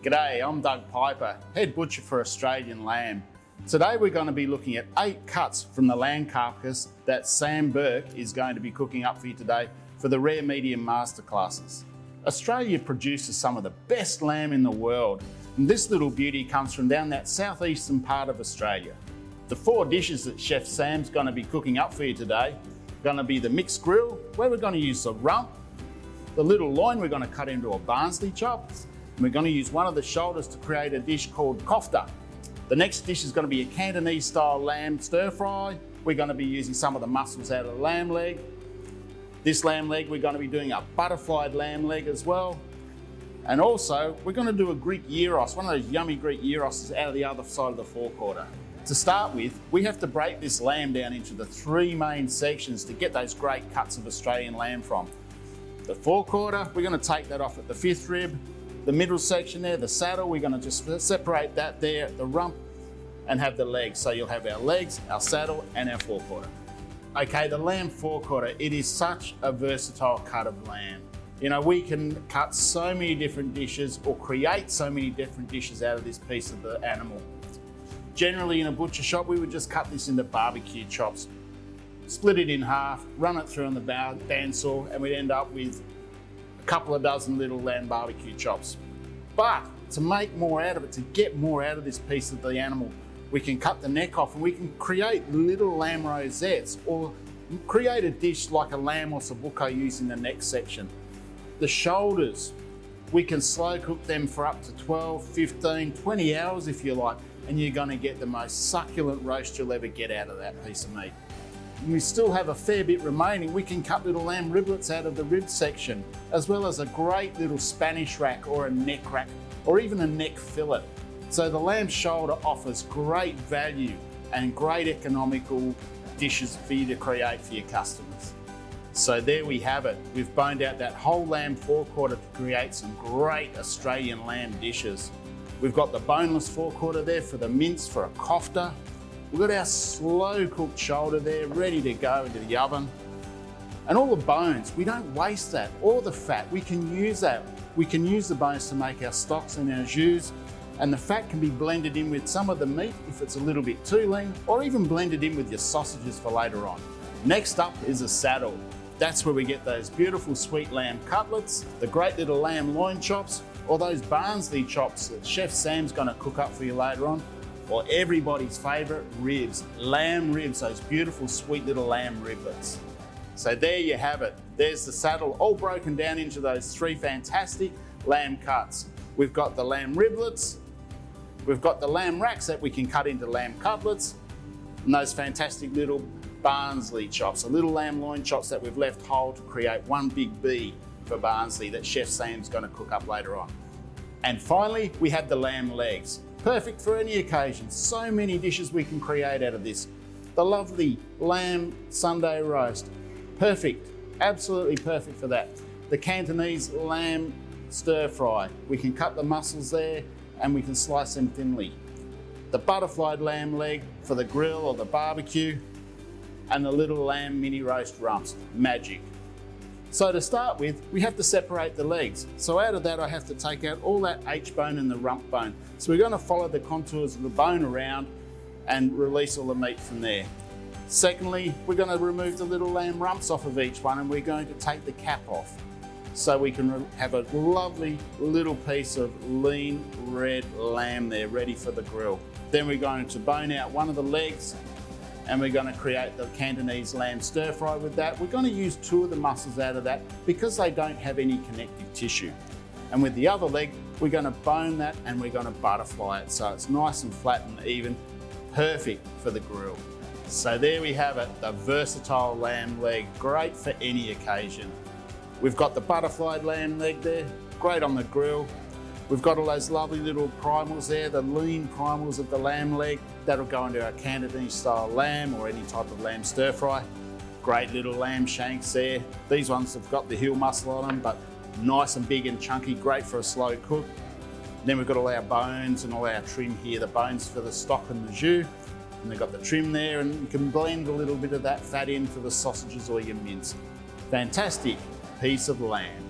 G'day, I'm Doug Piper, head butcher for Australian Lamb. Today we're going to be looking at 8 cuts from the lamb carcass that Sam Burke is going to be cooking up for you today for the Rare Medium Masterclasses. Australia produces some of the best lamb in the world, and this little beauty comes from down that southeastern part of Australia. The 4 dishes that Chef Sam's going to be cooking up for you today are going to be the mixed grill, where we're going to use the rump, the little loin we're going to cut into a Barnsley chop, and we're going to use one of the shoulders to create a dish called kofta. The next dish is going to be a Cantonese style lamb stir fry. We're going to be using some of the muscles out of the lamb leg. This lamb leg, we're going to be doing a butterflied lamb leg as well. And also, we're going to do a Greek gyros, one of those yummy Greek gyroses out of the other side of the forequarter. To start with, we have to break this lamb down into the 3 main sections to get those great cuts of Australian lamb from. The forequarter, we're going to take that off at the 5th rib. The middle section there, the saddle, we're going to just separate that there at the rump and have the legs. So you'll have our legs, our saddle and our forequarter. Okay, the lamb forequarter, it is such a versatile cut of lamb. You know, we can cut so many different dishes or create so many different dishes out of this piece of the animal. Generally in a butcher shop, we would just cut this into barbecue chops, split it in half, run it through on the bandsaw, and we'd end up with a couple of dozen little lamb barbecue chops. But to make more out of it, to get more out of this piece of the animal, we can cut the neck off and we can create little lamb rosettes or create a dish like a lamb ossobuco using the neck section. The shoulders, we can slow cook them for up to 12, 15, 20 hours if you like, and you're going to get the most succulent roast you'll ever get out of that piece of meat. And we still have a fair bit remaining. We can cut little lamb riblets out of the rib section, as well as a great little Spanish rack or a neck rack, or even a neck fillet. So the lamb shoulder offers great value and great economical dishes for you to create for your customers. So there we have it. We've boned out that whole lamb forequarter to create some great Australian lamb dishes. We've got the boneless forequarter there for the mince for a kofta. We've got our slow cooked shoulder there ready to go into the oven. And all the bones, we don't waste that. All the fat, we can use that. We can use the bones to make our stocks and our jus, and the fat can be blended in with some of the meat if it's a little bit too lean, or even blended in with your sausages for later on. Next up is a saddle. That's where we get those beautiful sweet lamb cutlets, the great little lamb loin chops, or those Barnsley chops that Chef Sam's gonna cook up for you later on, or everybody's favorite ribs, lamb ribs, those beautiful sweet little lamb riblets. So there you have it. There's the saddle all broken down into those 3 fantastic lamb cuts. We've got the lamb riblets, we've got the lamb racks that we can cut into lamb cutlets, and those fantastic little Barnsley chops, the little lamb loin chops that we've left whole to create one big B for Barnsley that Chef Sam's going to cook up later on. And finally, we have the lamb legs. Perfect for any occasion. So many dishes we can create out of this. The lovely lamb Sunday roast. Perfect, absolutely perfect for that. The Cantonese lamb stir fry. We can cut the muscles there and we can slice them thinly. The butterflied lamb leg for the grill or the barbecue, and the little lamb mini roast rumps. Magic. So to start with, we have to separate the legs. So out of that, I have to take out all that H-bone and the rump bone. So we're going to follow the contours of the bone around and release all the meat from there. Secondly, we're going to remove the little lamb rumps off of each one, and we're going to take the cap off. So we can have a lovely little piece of lean red lamb there ready for the grill. Then we're going to bone out one of the legs, and we're going to create the Cantonese lamb stir fry with that. We're going to use 2 of the muscles out of that because they don't have any connective tissue. And with the other leg, we're going to bone that and we're going to butterfly it so it's nice and flat and even, perfect for the grill. So there we have it, the versatile lamb leg, great for any occasion. We've got the butterflied lamb leg there, great on the grill. We've got all those lovely little primals there, the lean primals of the lamb leg. That'll go into our Cantonese style lamb or any type of lamb stir fry. Great little lamb shanks there. These ones have got the heel muscle on them, but nice and big and chunky, great for a slow cook. Then we've got all our bones and all our trim here, the bones for the stock and the jus. And they've got the trim there, and you can blend a little bit of that fat in for the sausages or your mince. Fantastic piece of lamb.